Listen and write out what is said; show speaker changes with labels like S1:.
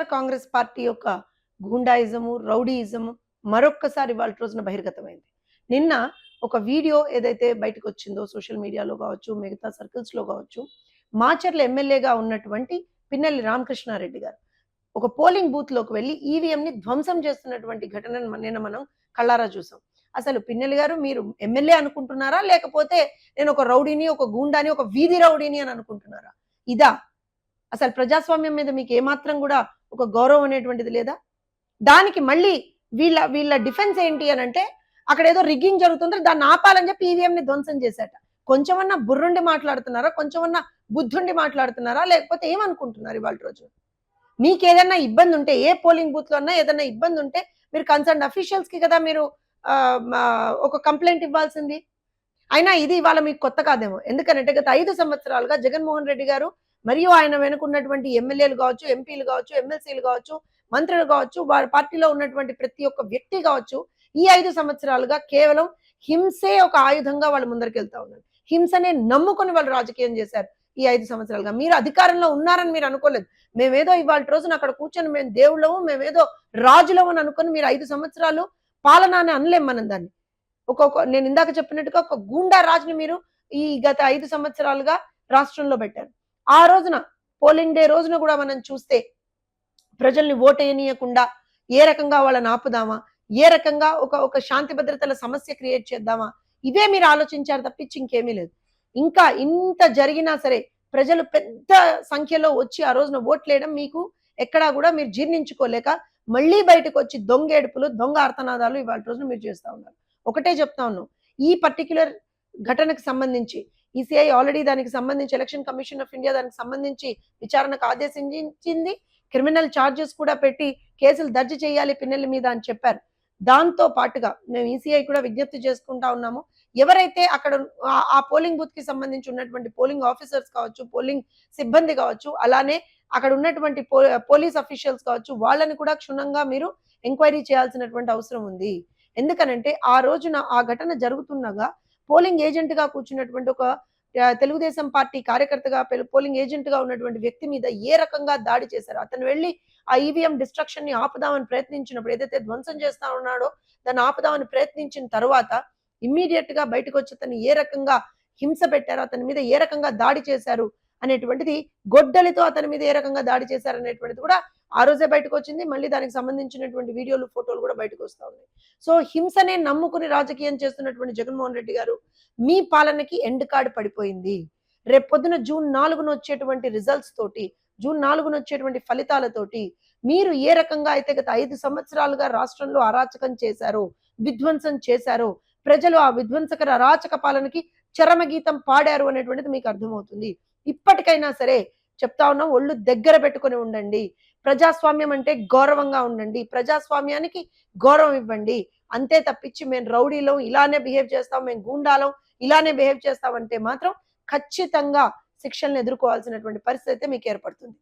S1: YSR Congress party యొక్క గూండాయిజము, rowdyism మరొక్కసారి ఇవాళ రోజున బహిర్గతమైంది. నిన్న ఒక వీడియో ఏదైతే బయటకొచ్చిందో సోషల్ మీడియాలో గావచ్చు, మిగతా సర్కిల్స్‌లో గావచ్చు, మాచర్ల ఎమ్మెల్యేగా ఉన్నటువంటి పిన్నెల్లి రామకృష్ణారెడ్డి గారు ఒక పోలింగ్ బూత్‌లోకి వెళ్లి ఈవీఎంని ధ్వంసం చేస్తున్నటువంటి ఘటనను నిన్న మనం కళ్ళారా చూసాం. అసలు పిన్నెల్లి గారు మీరు ఎమ్మెల్యే అనుకుంటున్నారా? లేకపోతే నేను ఒక రౌడీని, ఒక గూండాని, ఒక వీధి రౌడీని అని అనుకుంటున్నారా? ఇదా? అసలు ప్రజాస్వామ్యం మీద మీకు ఏమాత్రం కూడా ఒక గౌరవం అనేటువంటిది లేదా? దానికి మళ్ళీ వీళ్ళ డిఫెన్స్ ఏంటి అనంటే అక్కడ ఏదో రిగ్గింగ్ జరుగుతుంది, దాన్ని ఆపాలని చెప్పి ఈవీఎంని ధ్వంసం చేశాట. కొంచెమన్నా బుర్రుండి మాట్లాడుతున్నారా? కొంచెమన్నా బుద్ధుండి మాట్లాడుతున్నారా? లేకపోతే ఏమనుకుంటున్నారు ఇవాళ రోజు? మీకు ఏదైనా ఇబ్బంది ఉంటే, ఏ పోలింగ్ బూత్ లో అన్నా ఏదైనా ఇబ్బంది ఉంటే మీరు కన్సర్న్ అఫీషియల్స్ కి కదా మీరు ఒక కంప్లైంట్ ఇవ్వాల్సింది. అయినా ఇది ఇవాళ మీకు కొత్త కాదేమో. ఎందుకంటే గత 5 సంవత్సరాలుగా జగన్మోహన్ రెడ్డి గారు మరియు ఆయన వెనుకున్నటువంటి ఎమ్మెల్యేలు కావచ్చు, ఎంపీలు కావచ్చు, ఎమ్మెల్సీలు కావచ్చు, మంత్రులు కావచ్చు, వారి పార్టీలో ఉన్నటువంటి ప్రతి ఒక్క వ్యక్తి కావచ్చు, ఈ 5 సంవత్సరాలుగా కేవలం హింసే ఒక ఆయుధంగా వాళ్ళు ముందరికెళ్తా ఉన్నారు. హింసనే నమ్ముకొని వాళ్ళు రాజకీయం చేశారు ఈ 5 సంవత్సరాలుగా. మీరు అధికారంలో ఉన్నారని మీరు అనుకోలేదు. మేమేదో ఇవాళ రోజున అక్కడ కూర్చొని మేము దేవుళ్ళము, మేమేదో రాజులము అని అనుకుని మీరు 5 సంవత్సరాలు పాలన అని అనలేం మనం దాన్ని. నేను ఇందాక చెప్పినట్టుగా ఒక గూండా రాజుని మీరు ఈ గత 5 సంవత్సరాలుగా రాష్ట్రంలో పెట్టారు. ఆ రోజున పోలింగ్ డే రోజున కూడా మనం చూస్తే ప్రజల్ని ఓటేయనీయకుండా ఏ రకంగా వాళ్ళని ఆపుదామా, ఏ రకంగా ఒక శాంతి భద్రతల సమస్య క్రియేట్ చేద్దామా, ఇవే మీరు ఆలోచించారు తప్పించి ఇంకేమీ లేదు. ఇంకా ఇంత జరిగినా సరే ప్రజలు పెద్ద సంఖ్యలో వచ్చి ఆ రోజున ఓట్లేయడం మీకు ఎక్కడా కూడా మీరు జీర్ణించుకోలేక మళ్ళీ బయటకు వచ్చి దొంగేడుపులు, దొంగ అర్థనాదాలు ఇవాళ రోజున మీరు చేస్తా ఉన్నారు. ఒకటే చెప్తా ఉన్నాం, ఈ పర్టిక్యులర్ ఘటనకు సంబంధించి ఈసీఐ ఆల్రెడీ దానికి సంబంధించి ఎలక్షన్ కమిషన్ ఆఫ్ ఇండియా దానికి సంబంధించి విచారణకు ఆదేశించింది. క్రిమినల్ ఛార్జెస్ కూడా పెట్టి కేసులు దర్జీ చేయాలి పిన్నెల్లి మీద అని చెప్పారు. దాంతో పాటుగా మేము ఈసీఐ కూడా విజ్ఞప్తి చేసుకుంటా ఉన్నాము, ఎవరైతే అక్కడ ఆ పోలింగ్ బూత్ కి సంబంధించి ఉన్నటువంటి పోలింగ్ ఆఫీసర్స్ కావచ్చు, పోలింగ్ సిబ్బంది కావచ్చు, అలానే అక్కడ ఉన్నటువంటి పోలీస్ అఫీషియల్స్ కావచ్చు, వాళ్ళని కూడా క్షుణ్ణంగా మీరు ఎంక్వైరీ చేయాల్సినటువంటి అవసరం ఉంది. ఎందుకనంటే ఆ రోజున ఆ ఘటన జరుగుతుండగా పోలింగ్ ఏజెంట్ గా కూర్చున్నటువంటి ఒక తెలుగుదేశం పార్టీ కార్యకర్తగా పోలింగ్ ఏజెంట్ గా ఉన్నటువంటి వ్యక్తి మీద ఏ రకంగా దాడి చేశారు. అతను వెళ్ళి ఆ ఈవీఎం డిస్ట్రక్షన్ ని ఆపుదామని ప్రయత్నించినప్పుడు, ఏదైతే ధ్వంసం చేస్తా ఉన్నాడో దాన్ని ఆపుదామని ప్రయత్నించిన తర్వాత ఇమ్మీడియట్ గా బయటకు వచ్చి అతను ఏ రకంగా హింస పెట్టారు, అతని మీద ఏ రకంగా దాడి చేశారు అనేటువంటిది, గొడ్డలితో అతని మీద ఏ రకంగా దాడి చేశారు అనేటువంటిది కూడా ఆ రోజే బయటకు వచ్చింది. మళ్ళీ దానికి సంబంధించినటువంటి వీడియోలు, ఫోటోలు కూడా బయటకు వస్తా ఉన్నాయి. సో హింసనే నమ్ముకుని రాజకీయం చేస్తున్నటువంటి జగన్మోహన్ రెడ్డి గారు మీ పాలనకి ఎండ్ కార్డ్ పడిపోయింది. రేపు పొద్దున జూన్ 4న వచ్చేటువంటి రిజల్ట్స్ తోటి, జూన్ 4న వచ్చేటువంటి ఫలితాలతోటి మీరు ఏ రకంగా అయితే గత 5 సంవత్సరాలుగా రాష్ట్రంలో అరాచకం చేశారో, విధ్వంసం చేశారో, ప్రజలు ఆ విధ్వంసకర అరాచక పాలనకి చరమగీతం పాడారు అనేటువంటిది మీకు అర్థమవుతుంది. ఇప్పటికైనా సరే చెప్తా ఉన్నాం, ఒళ్ళు దగ్గర పెట్టుకొని ఉండండి. ప్రజాస్వామ్యం అంటే గౌరవంగా ఉండండి. ప్రజాస్వామ్యానికి గౌరవం ఇవ్వండి. అంతే తప్పించి మేము రౌడీలం, ఇలానే బిహేవ్ చేస్తాం, మేము గూండాలం, ఇలానే బిహేవ్ చేస్తామంటే మాత్రం ఖచ్చితంగా శిక్షలను ఎదుర్కోవాల్సినటువంటి పరిస్థితి అయితే మీకు ఏర్పడుతుంది.